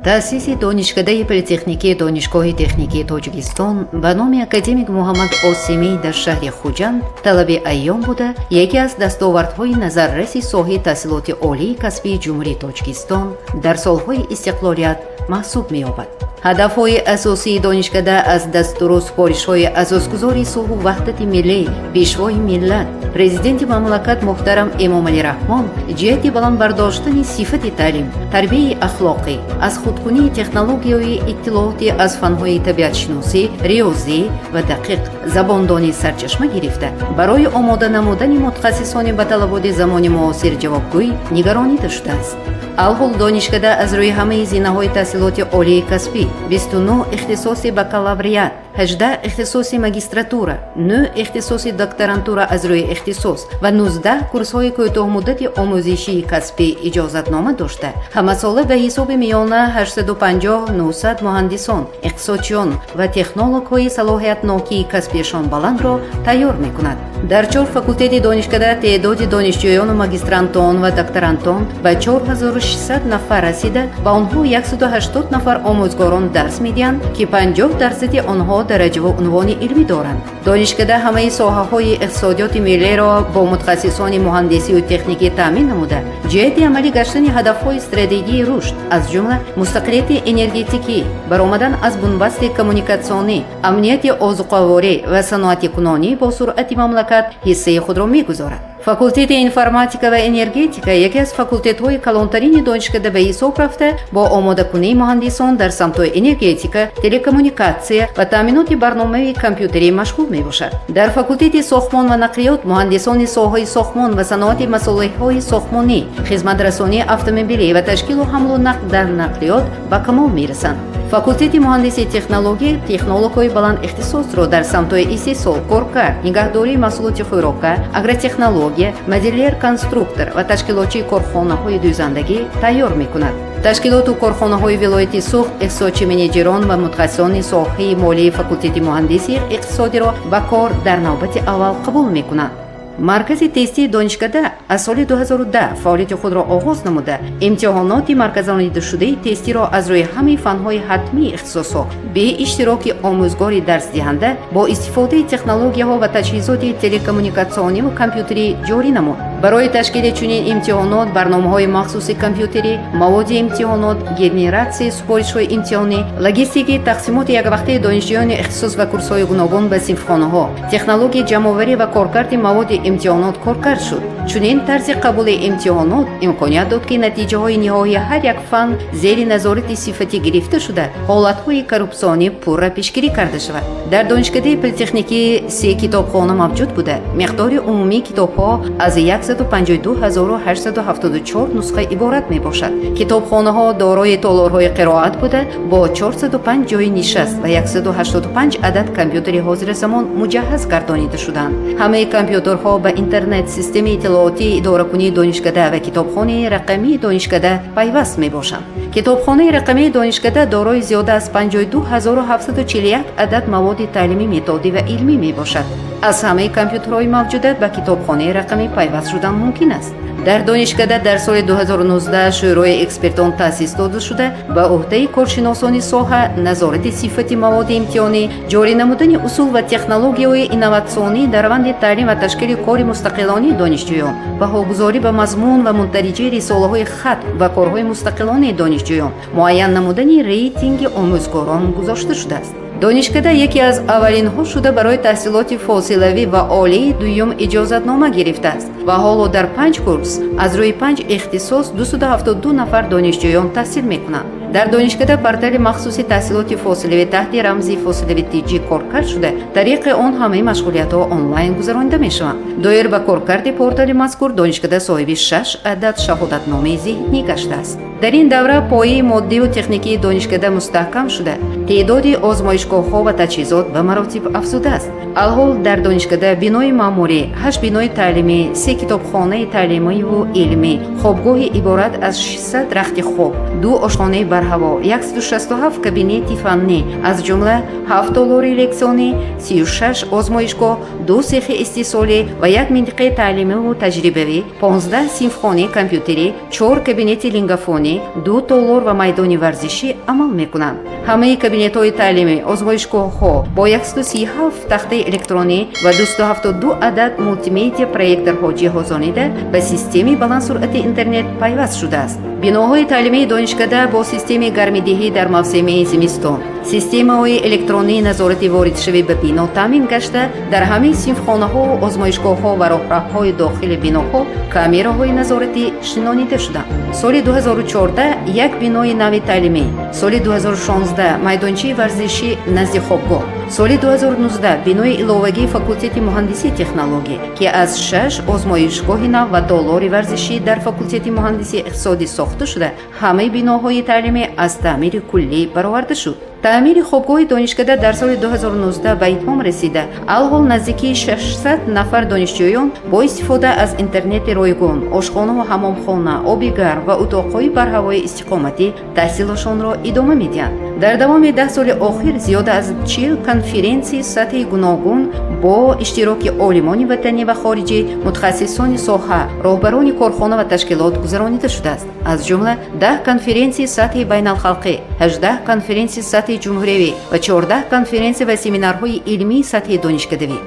تأسیس دانشکده پلی‌تکنیکی دانشگاه تکنیکی تاجیکستان به نام اکادمیک محمد عاصمی در شهر خوجند طلب ایام بوده یکی از دستاوردهای نظررس ساحه تحصیلات عالی کسبی جمهوری تاجیکستان در سالهای استقلالیت محسوب می‌یابد. هدف‌های اساسی دانشکده از دستور و سپارش‌های اساسگذار صلح و وحدت ملی پیشوای ملت پرزیدنت مملکت محترم امامعلی رحمان جهت بلند برداشتن صفت تعلیم، تربیت اخلاقی، از خودکنی تکنولوژی اطلاعاتی از فن‌های طبیعت شناسی، ریاضی و دقیق زباندانی سرچشمه گرفته برای آماده نمودن متخصصان به طلبات زمان معاصر جوابگوی نگرانی داشته است. الحال دانشکده از روی همه زینه‌های تحصیلات عالی کسبی 29 اختصاص بکالوریات، 18 اختصاص ماجستراتورا، 9 اختصاص دکترانتورا از روی اختصاص و 19 کورس‌های کوتاه مدت آموزشی کسبی اجازتنامه داشته. همه ساله به حساب میانه 850-900 مهندسان، اقتصادچیان و تکنولوژهای صلاحیت‌ناکی کسبیشان بلند را تیار می‌کند. در 4 فاکولته دانشکده تعداد دانشجویان و ماجسترانتان و دکترانتان به 4600 نفر رسیده و آنها 180 نفر آموزگاران درس می‌دهند که 50% آنها درجه و عنوان علمی دارند. دانشکده همه ساحه‌های اقتصادیات ملی را با متخصصان مهندسی و تکنیکی تامین نموده جهت عملی گشتن هدف‌های استراتژی رشد از جمله مستقلیت انرژتیکی، برآمدن از بنبست کمونیکاسیونی، امنیت آذوقه‌واری و صنعت کنونی با سرعت مملکت حصه خود را می‌گذارد. فاکولته انفرماتیکا و انرژتیکا یکی از فاکولته‌های کلانترین دانشکده به حساب رفته با آماده کنی مهندسان در سمت انرژتیکا، تلکمونیکاسیون و تامینات برنامه کامپیوتری مشغول می‌باشد. در فاکولته ساختمان و نقلیات مهندسان ساحه ساختمان و صنعت مصالح‌های ساختمانی، خدمت‌رسانی اتومبیلی و تشکیل و حمل و نقل در نقلیات به کمال می‌رسند. فاکولته مهندسی تکنولوژی تکنولوژهای بلند اختصاص را در سمت‌های استحصال، کارکار، نگهداری محصولات خوراکی، агротехнология، مدلر کنسترکتور و تشکیلاتچی کارخانه‌های دوزندگی تیار می‌کند. تشکیلات و کارخانه‌های ولایتی سوخت، اقتصادچی منیجران و متخصصان ساحه مالی فاکولته مهندسی اقتصادی را به کار در نوبت اول قبول می‌کنند. مرکز تستی دانشکده از سال 2010 فعالیت خود را آغاز نموده امتحانات مرکزانیده شده تستی را از روی همه فن‌های حتمی اختصاص‌ها به اشتراک آموزگار درس دهنده با استفاده تکنولوژی‌ها و تجهیزات تلکمونیکاسیونی و کامپیوتری جاری نمود. برای تشکیل چنین امتحانات برنامه‌های مخصوص کامپیوتری، مواد امتحانات، گنراسیون سپارش‌های امتحانی، لوجستیک تقسیمات یکوقته دانشجویان اختصاص و کورس‌های گوناگون به صنفخانه‌ها، تکنولوژی جمع‌آوری و کارکرد مواد امتحانات کارکرد شد. چنین طرز قبول امتحانات امکانیت داد که نتیجه‌های نهایی هر یک فن زیر نظارت صفتی گرفته شده حالت‌های کورپسیونی پورا پیشگیری کرده شود. در دانشکده پلی‌تکنیکی 3 کتابخانه موجود بوده. مقدار عمومی کتاب‌ها از 152874 نسخه عبارت میباشد. کتابخانه‌ها دارای تالارهای قرائت بوده با 405 جای نشست و 185 عدد کامپیوتر حاضر زمان مجهز گردانیده شدند. همه کامپیوترها به اینترنت، سیستم اطلاعاتی اداره‌کنی دانشکده و کتابخانه رقمی دانشکده پیوست میباشند. کتابخانه رقمی دانشکده دارای زیاده از 52741 عدد مواد تعلیمی، متادی و علمی میباشد. از همه کامپیوترهای موجودات به کتابخانه رقمی پیوست شدن ممکن است. در دانشکده در سال 2019 شورای اکسپرتان تأسیس داده شده به عهده کارشناسان ساحه نظارت صفت مواد امتحانی، جاری نمودن اصول و تکنولوژی‌های اینواتسیونی در روند تعلیم و تشکیل کار مستقلانه دانشجویان، بهاگذاری به مضمون و منترجه رساله‌های خط و کارهای مستقلانه دانشجویان، معین نمودن ریتینگ آموزگاران گذاشته شده است. دانشکده یکی از اولین‌ها شده برای تحصیلات فاصلوی و عالی دوم اجازتنامه گرفته است و حالا در 5 کورس از روی 5 اختصاص 272 نفر دانشجویان تحصیل می‌کنند. در دانشکده پورتال مخصوص تحصیلات فاصلوی تحت رمز فاصلوی تیجی کارکرد شده. طریق آن همه مشغولیت‌ها آنلاین گذرانده می‌شوند. دایر به کارکرد پورتال مذکور دانشکده صاحب 6 عدد شهادتنامه ذهنی گشته است. در این دوره پایه مادی و تکنیکی دانشکده مستحکم شده. تعداد آزمایشگاه‌ها و تجهیزات به مراتب افزوده است. الحال در دانشکده بینای معمولی، 8 بینای تعلیمی، 3 کتابخانه تعلیمی و علمی، خوابگاه عبارت از 600 رخت خواب، 2 آشخانه بر هوا، 167 کابینت فنی از جمله 7 تالار لکسیونی، 36 آزمایشگاه، 2 سیخ استیصالی و 1 منطقه تعلیمی و تجربوی، 15 صنفخانه کامپیوتری، 4 کابینت لینگافونی، электронӣ, $2 ва майдони варзишӣ амал мекунанд. ҳамаи кабинетҳои таълимӣ, озмоишгоҳҳо бо 137 тахтаи электронӣ ва 272 адад мултимедия проекторҳо ҷиҳозонида ба системаи баландсуръати интернет пайваст шудааст. биноҳои таълимии донишкада бо системаи гармидиҳӣ дар мавсими зимистон, системаҳои электронии назорати воридшавӣ ба бино таъмин гашта, дар ҳамаи синфхонаҳо, озмоишгоҳҳо ва роҳрахҳои дохили биноҳо камераҳои назоратӣ шинонида шуданд. соли 2014 як бинои нави таълимӣ, соли 2016 майдончаи варзишӣ назди хобгоҳ, соли 2019 бинои иловагии факултети муҳандисии технологӣ ки аз 6 озмоишгоҳи нав ва долори варзишӣ дар факултети муҳандисии иқтисодӣ сохта шуда, ҳамаи биноҳои таълимӣ аз таъмири куллӣ бароварда шуд. таъмири хобгоҳи донишкада дар соли 2019 ба итмом расида. алҳол наздики 600 нафар донишҷӯён бо истифода аз интернети ройгон, ошхонаҳо ҳамомхона, оби гарм ва утоқҳои барҳавои истиқоматӣ таҳсилашонро идома медиҳанд. дар давоми 10 соли охир зиёда аз 40 конференсияи сатҳи гуногун бо иштироки олимони ватанӣ ва хориҷӣ, мутахассисони соҳа, роҳбарони корхона ва ташкилот гузаронида шудааст. аз ҷумла 10 конференсияи сатҳи байналхалқӣ, 18 конференсияи сатҳи ҷумҳуривӣ ва 14 конференсия ва семинарҳои илмии сатҳи донишкадавӣ.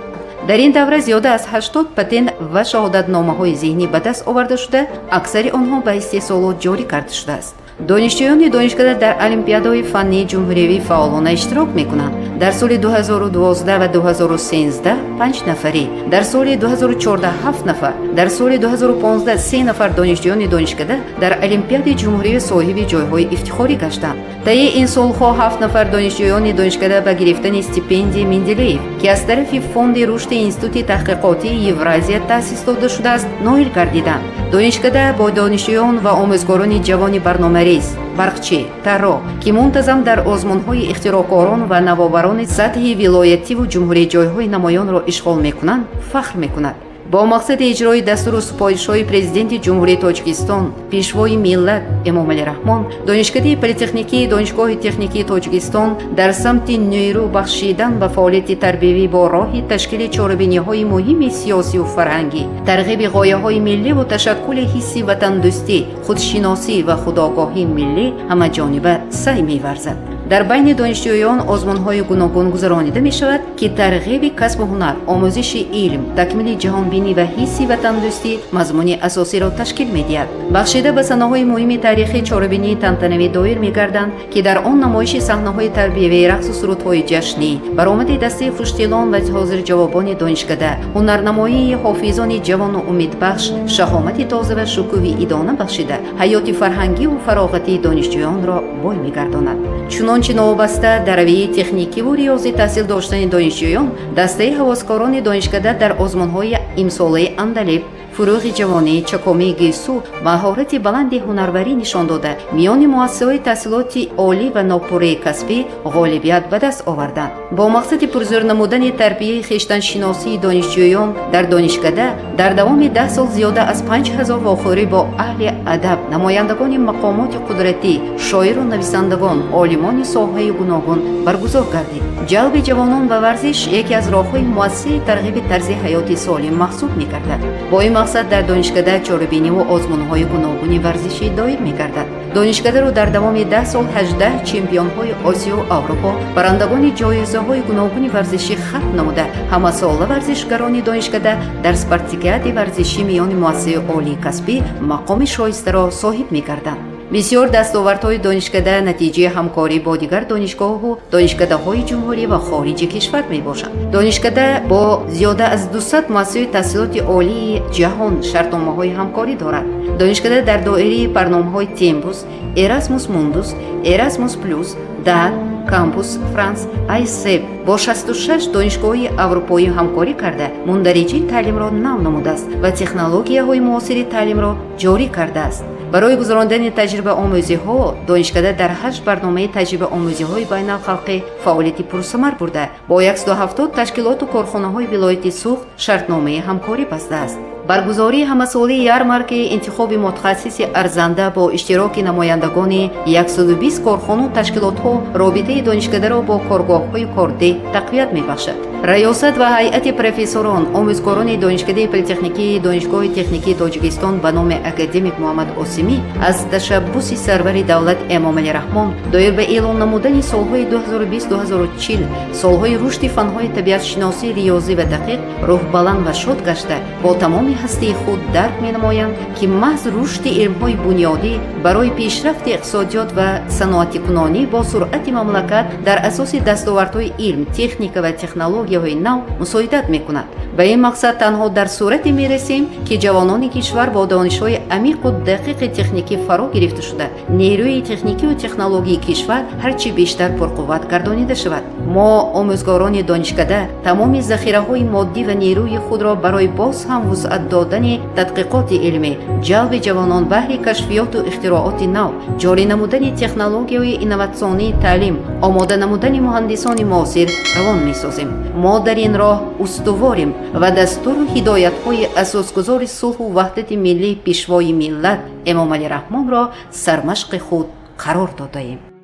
дар ин давра зиёда аз 80 патент ва шаҳодатномаҳои зеҳнӣ ба даст оварда шуда, аксари онҳо ба истеҳсолот ҷорӣ карда шудааст. донишҷӯёни донишкада дар олимпиадаҳои фаннии ҷумҳуривӣ фаъолона иштирок мекунанд. дар соли 2012 ва 2013 5 нафарӣ, дар соли 2014 7 нафар, дар соли 2015 3 нафар донишҷӯёни донишкада дар олимпиадаи ҷумҳуривӣ соҳиби ҷойҳои ифтихорӣ гаштанд. таи ин солҳо 7 нафар донишҷӯёни донишкада ба гирифтани стипендияи Менделеев, ки аз тарафи фонди рушди институти таҳқиқотии Евразия таъсис дода шудааст, ноил гардиданд. донишкада бо донишҷӯён ва омӯзгорони ҷавони барномариз, барқчӣ, тарроҳ, ки мунтазам дар озмунҳои ихтироъкорон ва навоварони сатҳи вилоятиву ҷумҳурии ҷойҳои намоёнро ишғол мекунанд, фахр мекунад. бо мақсади иҷрои дастуру супоишҳои президенти ҷумҳурии Тоҷикистон, пешвои миллат Эмомалӣ Раҳмон, донишкадаи политехникии Донишгоҳи техникии Тоҷикистон дар самти нӯйрӯ бахшидан ба фаъолияти тарбиявӣ бо роҳи ташкили чорабиниҳои муҳими сиёсиву фарҳангӣ, тарғиби ғояҳои милливу ташаккули ҳисси ватандӯстӣ, худшиносӣ ва худогоҳии миллӣ ҳамаҷониба сай меварзад. дар байни донишҷӯён озмунҳои гуногун гузаронида мешавад, ки тарғиби касбу ҳунар, омӯзиши илм, такмили ҷаҳонбинӣ ва ҳисси ватандӯстӣ мазмуни асосиро ташкил медиҳад. бахшида ба санаҳои муҳими таърихи чорабинии тантанавӣ доир мегарданд, ки дар он намоиши саҳнаҳои тарбиявӣ, рақсу сурудҳои ҷашнӣ, баромади дастаи хуштилон ва ҳозирҷавобони донишкада, ҳунарнамоии ҳофизони ҷавону умедбахш, шаҳомати тоза ва шукӯҳи идона бахшида, ҳаёти фарҳангиву фароғатии донишҷӯёнро бой мегардонад. чунончи новобаста дар равии техникиву риёзӣ таҳсил доштани донишҷӯён, дастаи ҳавоскорони донишкада дар озмунҳои имсолаи Андалиб, фуруғи ҷавонӣ, чакомии гирсу маҳорати баланди ҳунарварӣ нишон дода, миёни муассисаҳои таҳсилоти олӣ ва нопурраи касбӣ ғолибият ба даст оварданд. бо мақсади пурзӯр намудани тарбияи хештаншиносии донишҷӯён дар донишкада, дар давоми 10 сол зиёда аз 5000 вохӯрӣ бо аҳли адаб, намояндагони мақомоти қудратӣ, шоиру нависандагон, олимони соҳаи гуногун баргузор гардид. ҷалби ҷавонон ба варзиш яке аз роҳҳои муассири тарғиби тарзи ҳаёти солим маҳсуб мегардад. бо ин мақсад дар донишкада чорабиниву озмунҳои гуногуни варзишӣ доир мегардад. донишкадаро дар давоми 10 сол 18 чемпионҳои Осиёву Аврупо, барандагони ҷоизаҳои гуногуни варзишӣ хатм намуда, ҳамасола варзишгарони донишкада дар спартакиади варзишӣ миёни муассисаи олии касбӣ мақоми шоистаро соҳиб мегарданд. бисёр дастовардҳои донишкада натиҷаи ҳамкорӣ бо дигар донишгоҳу донишкадаҳои ҷумҳурӣ ва хориҷи кишвар мебошанд. донишкада бо зиёда аз 200 муассисаи таҳсилоти олии ҷаҳон шартномаҳои ҳамкорӣ дорад. донишкада дар доираи барномаҳои Темпус, Erasmus Mundus, Erasmus Plus, DAD, Campus France, ISEP бо 66 донишгоҳи аврупоӣ ҳамкорӣ карда, мундариҷи таълимро нав намудааст ва технологияҳои муосири таълимро ҷорӣ кардааст. барои гузарондани таҷрибаомӯзиҳо, донишкада дар 8 барномаи таҷрибаомӯзиҳои байналхалқӣ фаъолияти пурсамар бурда, бо 170 ташкилоту корхонаҳои вилояти Суғд шартномаи ҳамкорӣ бастааст. баргузории ҳамасолии ярмаркаи интихоби мутахассиси арзанда бо иштироки намояндагони 120 корхону ташкилотҳо робитаи донишкадаро бо коргоҳҳои кордеҳ тақвият мебахшад. раёсат ва ҳайати профессорон омӯзгорони донишкадаи политехникии донишгоҳи техникии тоҷикистон ба номи академик муҳаммад осимӣ аз ташаббуси сарвари давлат эмомалӣ раҳмон доир ба эълон намудани солҳои 2020-2040 солҳои рушди фанҳои табиатшиносӣ риёзӣ ва дақиқ рӯҳбаланд ва шод гашта бо тамоми ҳастии худ дарк менамоянд ки маҳз рушди илмҳои бунёдӣ барои пешрафти иқтисодиёт ва саноатикунонӣ бо суръати мамлакат дар асоси дастовардҳои илм техника ва технологияҳои нав мусоидат мекунад. ба ин мақсад танҳо дар сурате мерасем ки ҷавонони кишвар бо донишҳои амиқу дақиқи техникӣ фаро гирифта шуда нерӯи техникию технологии кишвар ҳарчи бештар пурқувват гардонида шавад. мо омӯзгорони донишкада тамоми захираҳои моддӣ ва нерӯи худро барои боз ҳам вусъат додани тадқиқоти илмӣ, ҷалби ҷавонон баҳри кашфиёту ихтироъоти нав, ҷорӣ намудани технологияҳои инноватсионии таълим, омода намудани муҳандисони муосир равон месозем. мо дар ин роҳ устуворем ва дастуру ҳидоятҳои асосгузори сулҳу ваҳдати миллӣ пешвои миллат Эмомалӣ Раҳмонро сармашқи худ қарор додаем.